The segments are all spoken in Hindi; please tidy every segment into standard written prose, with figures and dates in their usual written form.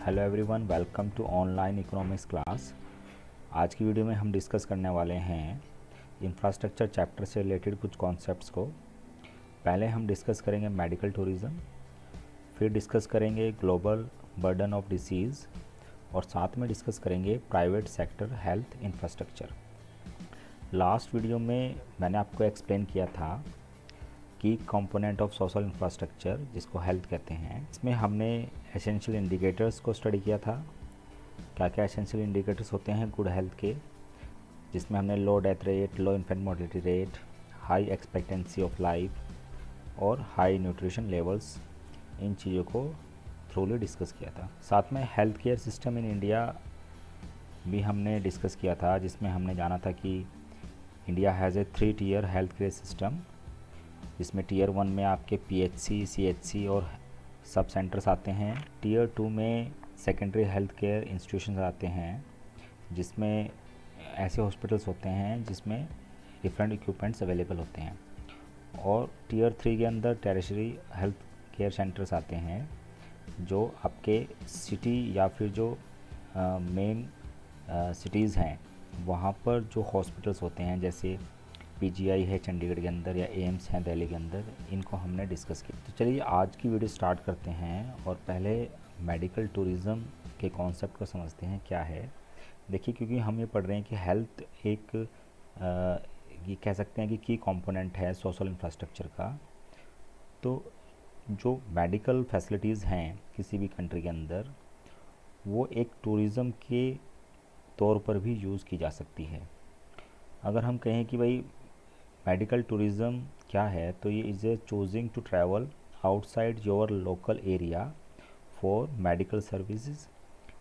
Hello everyone, welcome to online economics class. आज की वीडियो में हम डिस्कस करने वाले हैं इंफ्रास्ट्रक्चर चैप्टर से रिलेटेड कुछ कॉन्सेप्ट्स को। पहले हम डिस्कस करेंगे मेडिकल टूरिज़्म, फिर डिस्कस करेंगे ग्लोबल बर्डन ऑफ डिसीज़ और साथ में डिस्कस करेंगे private sector health infrastructure. Last video में मैंने आपको एक्सप्लेन किया था की कंपोनेंट ऑफ सोशल इंफ्रास्ट्रक्चर, जिसको हेल्थ कहते हैं। इसमें हमने एसेंशियल इंडिकेटर्स को स्टडी किया था। क्या क्या एसेंशियल इंडिकेटर्स होते हैं गुड हेल्थ के, जिसमें हमने लो death rate, low infant mortality rate, high expectancy of life और हाई न्यूट्रिशन लेवल्स, इन चीज़ों को थ्रूली डिस्कस किया था। साथ में health care system in India भी हमने डिस्कस किया था, जिसमें हमने जाना था कि India has a 3 tier health care system, जिसमें टीयर 1 में आपके पीएचसी, सीएचसी और सब सेंटर्स आते हैं। टीयर 2 में सेकेंडरी हेल्थ केयर इंस्टीट्यूशंस आते हैं, जिसमें ऐसे हॉस्पिटल्स होते हैं जिसमें डिफरेंट इक्विपमेंट्स अवेलेबल होते हैं। और टीयर 3 के अंदर टेरिशरी हेल्थ केयर सेंटर्स आते हैं, जो आपके सिटी या फिर जो मेन सिटीज़ हैं वहाँ पर जो हॉस्पिटल्स होते हैं, जैसे पीजीआई है चंडीगढ़ के अंदर या एम्स है दिल्ली के अंदर, इनको हमने डिस्कस किया। तो चलिए आज की वीडियो स्टार्ट करते हैं और पहले मेडिकल टूरिज़्म के कॉन्सेप्ट को समझते हैं क्या है। देखिए, क्योंकि हम ये पढ़ रहे हैं कि हेल्थ एक ये कह सकते हैं कि की कंपोनेंट है सोशल इंफ्रास्ट्रक्चर का। तो जो मेडिकल फैसिलिटीज़ हैं किसी भी कंट्री के अंदर, वो एक टूरिज़्म के तौर पर भी यूज़ की जा सकती है। अगर हम कहें कि भाई मेडिकल टूरिज़्म क्या है, तो ये is a choosing to travel outside your local area for medical services.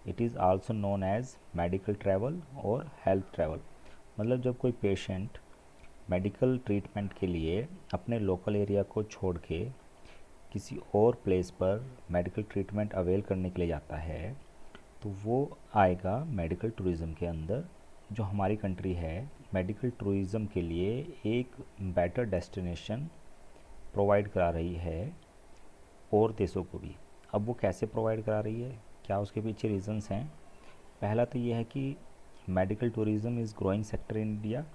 It is also known as medical travel और हेल्थ ट्रैवल। मतलब जब कोई पेशेंट मेडिकल ट्रीटमेंट के लिए अपने लोकल एरिया को छोड़ के किसी और प्लेस पर मेडिकल ट्रीटमेंट अवेल करने के लिए जाता है, तो वो आएगा मेडिकल टूरिज़्म के अंदर। जो हमारी कंट्री है मेडिकल टूरिज़्म के लिए एक बेटर डेस्टिनेशन प्रोवाइड करा रही है और देशों को भी। अब वो कैसे प्रोवाइड करा रही है, क्या उसके पीछे रीज़न्स हैं। पहला तो ये है कि medical tourism is growing sector in India.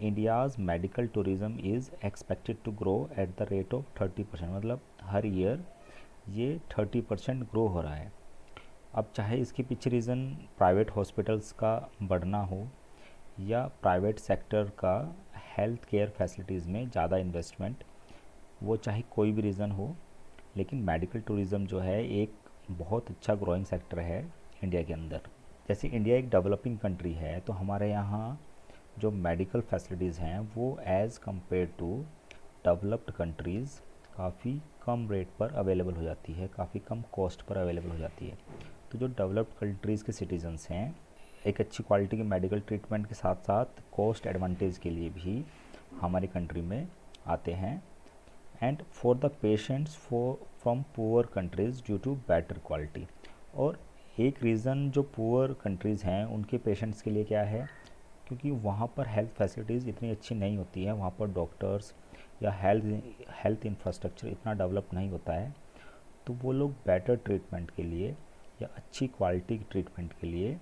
India's medical tourism is expected to grow at the rate of 30%। मतलब हर ईयर ये 30% ग्रो हो रहा है। अब चाहे इसके पीछे रीज़न प्राइवेट हॉस्पिटल्स का बढ़ना हो या प्राइवेट सेक्टर का हेल्थ केयर फैसिलिटीज़ में ज़्यादा इन्वेस्टमेंट, वो चाहे कोई भी रीज़न हो, लेकिन मेडिकल टूरिज़्म जो है एक बहुत अच्छा ग्रोइंग सेक्टर है इंडिया के अंदर। जैसे इंडिया एक डेवलपिंग कंट्री है, तो हमारे यहाँ जो मेडिकल फैसिलिटीज़ हैं वो as compare to developed countries काफ़ी कम रेट पर अवेलेबल हो जाती है, काफ़ी कम कॉस्ट पर अवेलेबल हो जाती है। तो जो डेवलप्ड कंट्रीज़ के सिटीजन्स हैं, एक अच्छी क्वालिटी के मेडिकल ट्रीटमेंट के साथ साथ कॉस्ट एडवांटेज के लिए भी हमारी कंट्री में आते हैं। And for the patients from poor countries due to better quality. और एक रीज़न जो पुअर कंट्रीज़ हैं उनके पेशेंट्स के लिए क्या है, क्योंकि वहाँ पर हेल्थ फैसिलिटीज़ इतनी अच्छी नहीं होती है, वहाँ पर डॉक्टर्स या हेल्थ इंफ्रास्ट्रक्चर इतना डेवलप नहीं होता है, तो वो लोग बेटर ट्रीटमेंट के लिए या अच्छी क्वालिटी की ट्रीटमेंट के लिए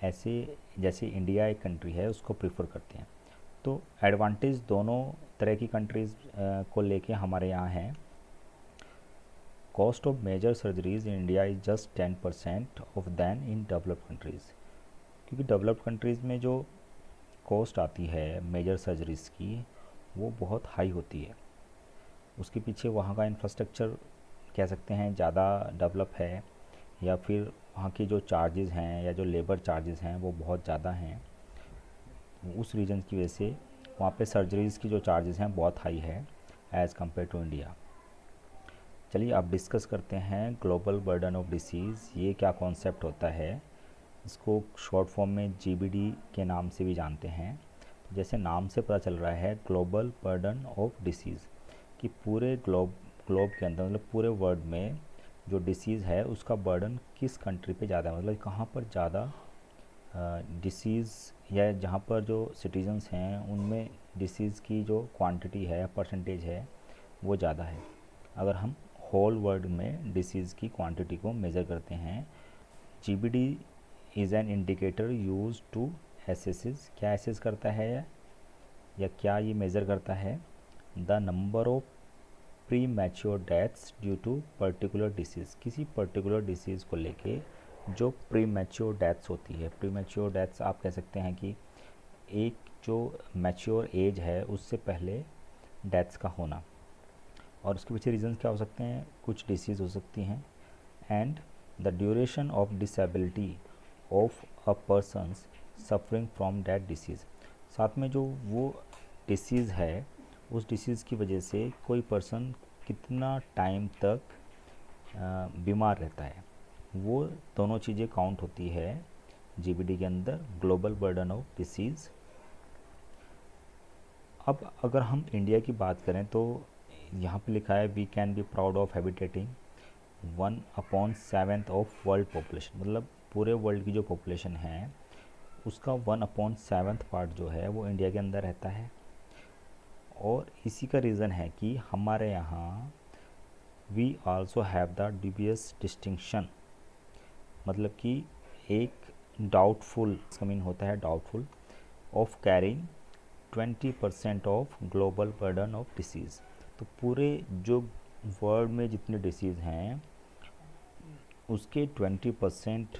ऐसे जैसे इंडिया एक कंट्री है उसको प्रीफर करते हैं। तो एडवांटेज दोनों तरह की कंट्रीज़ को लेके हमारे यहाँ है। Cost of major surgeries in India is just 10% of than in developed countries. क्योंकि डेवलप्ड कंट्रीज़ में जो कॉस्ट आती है मेजर सर्जरीज़ की, वो बहुत हाई होती है। उसके पीछे वहाँ का इंफ्रास्ट्रक्चर कह सकते हैं ज़्यादा डेवलप है, या फिर वहाँ की जो चार्जेज़ हैं या जो लेबर चार्जेज़ हैं वो बहुत ज़्यादा हैं। उस रीजन की वजह से वहाँ पे सर्जरीज़ की जो चार्जेज़ हैं बहुत हाई है एज़ कम्पेयर टू इंडिया। चलिए अब डिस्कस करते हैं ग्लोबल बर्डन ऑफ डिसीज़। ये क्या कॉन्सेप्ट होता है, इसको शॉर्ट फॉर्म में जीबीडी के नाम से भी जानते हैं। तो जैसे नाम से पता चल रहा है ग्लोबल बर्डन ऑफ डिसीज़, कि पूरे ग्लोब के अंदर, मतलब पूरे वर्ल्ड में जो डिसीज़ है उसका बर्डन किस कंट्री पे ज़्यादा है, मतलब कहाँ पर ज़्यादा डिसीज़ या जहाँ पर जो सिटीजन्स हैं उनमें डिसीज़ की जो क्वांटिटी है, परसेंटेज है, वो ज़्यादा है। अगर हम होल वर्ल्ड में डिसीज़ की क्वांटिटी को मेज़र करते हैं GBD is an indicator used to assess, क्या एसेस करता है या क्या ये मेज़र करता है, the number of premature deaths due to particular disease, किसी पर्टिकुलर डिसीज़ को लेके जो प्री मैच्योर डेथ्स होती है। प्री मैच्योर डेथ्स आप कह सकते हैं कि एक जो मैच्योर एज है उससे पहले डेथ्स का होना, और उसके पीछे रीजंस क्या हो सकते हैं, कुछ डिसीज़ हो सकती हैं, and the duration of disability of a persons suffering from that disease, साथ में जो वो डिसीज़ है उस डिसीज़ की वजह से कोई पर्सन कितना टाइम तक बीमार रहता है, वो दोनों चीज़ें काउंट होती है GBD के अंदर, ग्लोबल बर्डन ऑफ डिसीज़। अब अगर हम इंडिया की बात करें तो यहाँ पे लिखा है we can be proud of habitating 1/7 of world population, मतलब पूरे वर्ल्ड की जो पॉपुलेशन है उसका 1/7 पार्ट जो है वो इंडिया के अंदर रहता है। और इसी का रीज़न है कि हमारे यहाँ we also have the dubious distinction, मतलब कि एक डाउटफुल, इसका मीन होता है doubtful, of carrying 20% of global burden of disease. तो पूरे जो वर्ल्ड में जितने डिसीज़ हैं उसके 20%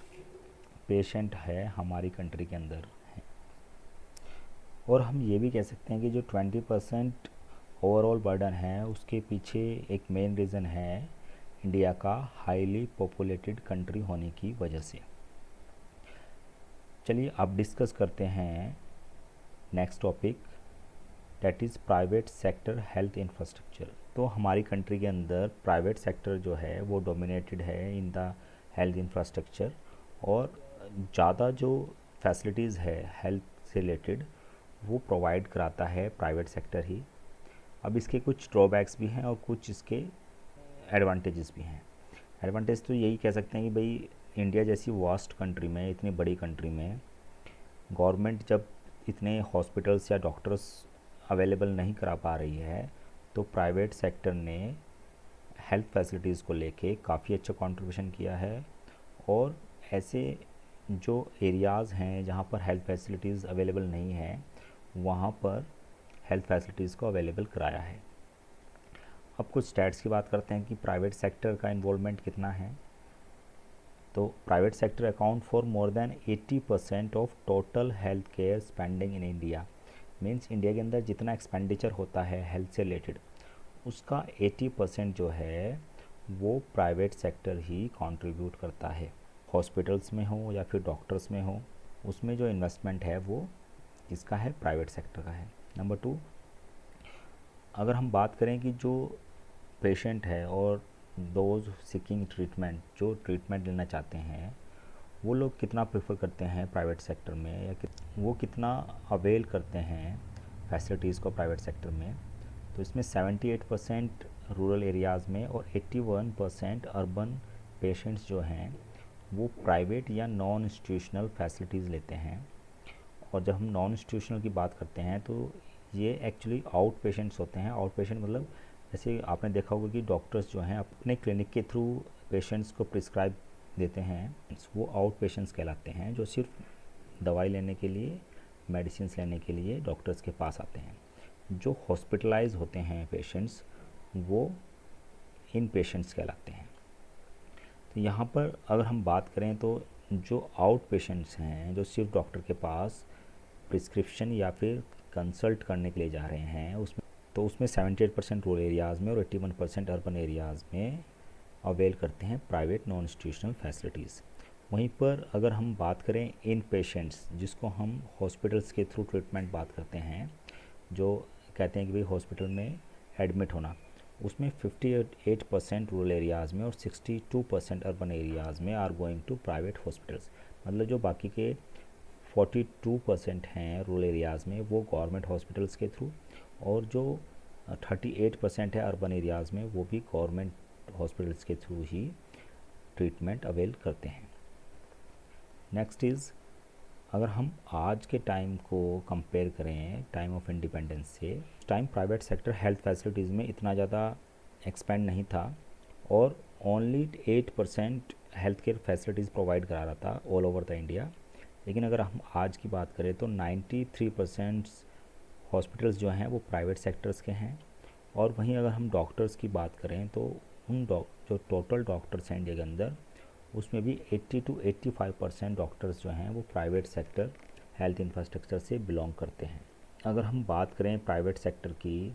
पेशेंट है हमारी कंट्री के अंदर हैं। और हम ये भी कह सकते हैं कि जो 20% ओवरऑल बर्डन है उसके पीछे एक मेन रीज़न है इंडिया का हाईली पॉपुलेटेड कंट्री होने की वजह से। चलिए अब डिस्कस करते हैं next topic, that is private sector health infrastructure. तो हमारी कंट्री के अंदर प्राइवेट सेक्टर जो है वो डोमिनेटेड है इन द हेल्थ इंफ्रास्ट्रक्चर, और ज़्यादा जो फैसिलिटीज़ है हेल्थ से रिलेटेड वो प्रोवाइड कराता है प्राइवेट सेक्टर ही। अब इसके कुछ ड्रॉबैक्स भी हैं और कुछ इसके एडवांटेजेस भी हैं। एडवांटेज तो यही कह सकते हैं कि भाई इंडिया जैसी वास्ट कंट्री में, इतनी बड़ी कंट्री में, गवर्नमेंट जब इतने हॉस्पिटल्स या डॉक्टर्स अवेलेबल नहीं करा पा रही है तो प्राइवेट सेक्टर ने हेल्थ फैसिलिटीज़ को लेके काफ़ी अच्छा कंट्रीब्यूशन किया है, और ऐसे जो एरियाज़ हैं जहाँ पर हेल्थ फैसिलिटीज़ अवेलेबल नहीं है वहाँ पर हेल्थ फैसिलिटीज़ को अवेलेबल कराया है। अब कुछ स्टैट्स की बात करते हैं कि प्राइवेट सेक्टर का इन्वॉल्वमेंट कितना है। तो private sector account for more than 80% of total health care spending in India, means India के अंदर जितना एक्सपेंडिचर होता है हेल्थ से रिलेटेड उसका 80% जो है वो प्राइवेट सेक्टर ही कंट्रीब्यूट करता है। हॉस्पिटल्स में हो या फिर डॉक्टर्स में हो, उसमें जो इन्वेस्टमेंट है वो किसका है, प्राइवेट सेक्टर का है। नंबर 2, अगर हम बात करें कि जो पेशेंट है और दोज सीकिंग ट्रीटमेंट, जो ट्रीटमेंट लेना चाहते हैं वो लोग कितना प्रेफर करते हैं प्राइवेट सेक्टर में, या वो कितना अवेल करते हैं फैसिलिटीज़ को प्राइवेट सेक्टर में। तो इसमें 78% रूरल एरियाज़ में और 81% अर्बन पेशेंट्स जो हैं वो प्राइवेट या नॉन इंस्टीट्यूशनल फैसिलिटीज़ लेते हैं। और जब हम नॉन इंस्टीट्यूशनल की बात करते हैं तो ये एक्चुअली आउट पेशेंट्स होते हैं। आउट पेशेंट मतलब जैसे आपने देखा होगा कि डॉक्टर्स जो हैं अपने क्लिनिक के थ्रू पेशेंट्स को प्रिस्क्राइब देते हैं, वो आउट पेशेंट्स कहलाते हैं, जो सिर्फ दवाई लेने के लिए, मेडिसिन लेने के लिए डॉक्टर्स के पास आते हैं। जो हॉस्पिटलाइज होते हैं पेशेंट्स वो इन पेशेंट्स कहलाते हैं। तो यहाँ पर अगर हम बात करें तो जो आउट पेशेंट्स हैं जो सिर्फ डॉक्टर के पास प्रिस्क्रिप्शन या फिर कंसल्ट करने के लिए जा रहे हैं, उसमें 78% रूरल एरियाज़ में और 81% अर्बन एरियाज़ में अवेल करते हैं प्राइवेट नॉन इंस्टीट्यूशनल फैसिलिटीज़। वहीं पर अगर हम बात करें इन पेशेंट्स, जिसको हम हॉस्पिटल्स के थ्रू ट्रीटमेंट बात करते हैं, जो कहते हैं कि भाई हॉस्पिटल में एडमिट होना, उसमें 58% रूरल एरियाज़ में और 62% अर्बन एरियाज़ में are going to private hospitals. मतलब जो बाकी के 42% हैं रूरल एरियाज़ में वो गवर्नमेंट हॉस्पिटल्स के थ्रू, और जो 38% है अर्बन एरियाज़ में वो भी गवर्नमेंट हॉस्पिटल्स के थ्रू ही ट्रीटमेंट अवेल करते हैं। नेक्स्ट इज़, अगर हम आज के टाइम को कंपेयर करें टाइम ऑफ इंडिपेंडेंस से, time private sector health facilities में इतना ज़्यादा एक्सपेंड नहीं था, और only 8% health care facilities provide करा रहा था ऑल ओवर द इंडिया। लेकिन अगर हम आज की बात करें तो 93% हॉस्पिटल्स जो हैं वो प्राइवेट सेक्टर्स के हैं। और वहीं अगर हम डॉक्टर्स की बात करें तो जो टोटल डॉक्टर्स हैं इंडिया के अंदर, उसमें भी 80 to 85% डॉक्टर्स जो हैं वो प्राइवेट सेक्टर हेल्थ इंफ्रास्ट्रक्चर से बिलोंग करते हैं। अगर हम बात करें प्राइवेट सेक्टर की,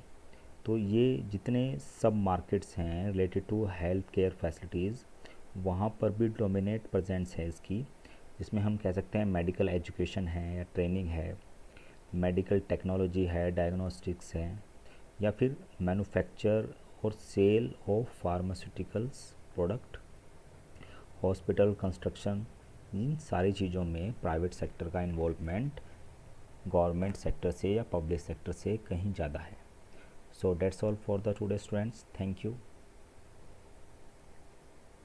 तो ये जितने सब मार्केट्स हैं related to health care facilities, वहाँ पर भी डोमिनेट प्रेजेंस है इसकी, जिसमें हम कह सकते हैं मेडिकल एजुकेशन है या ट्रेनिंग है, मेडिकल टेक्नोलॉजी है, डायग्नोस्टिक्स है, या फिर मैन्युफैक्चर और sale of pharmaceuticals product, hospital construction. इन सारी चीज़ों में प्राइवेट सेक्टर का इन्वॉल्वमेंट गवर्नमेंट सेक्टर से या पब्लिक सेक्टर से कहीं ज़्यादा है। So that's all for the today students. Thank you.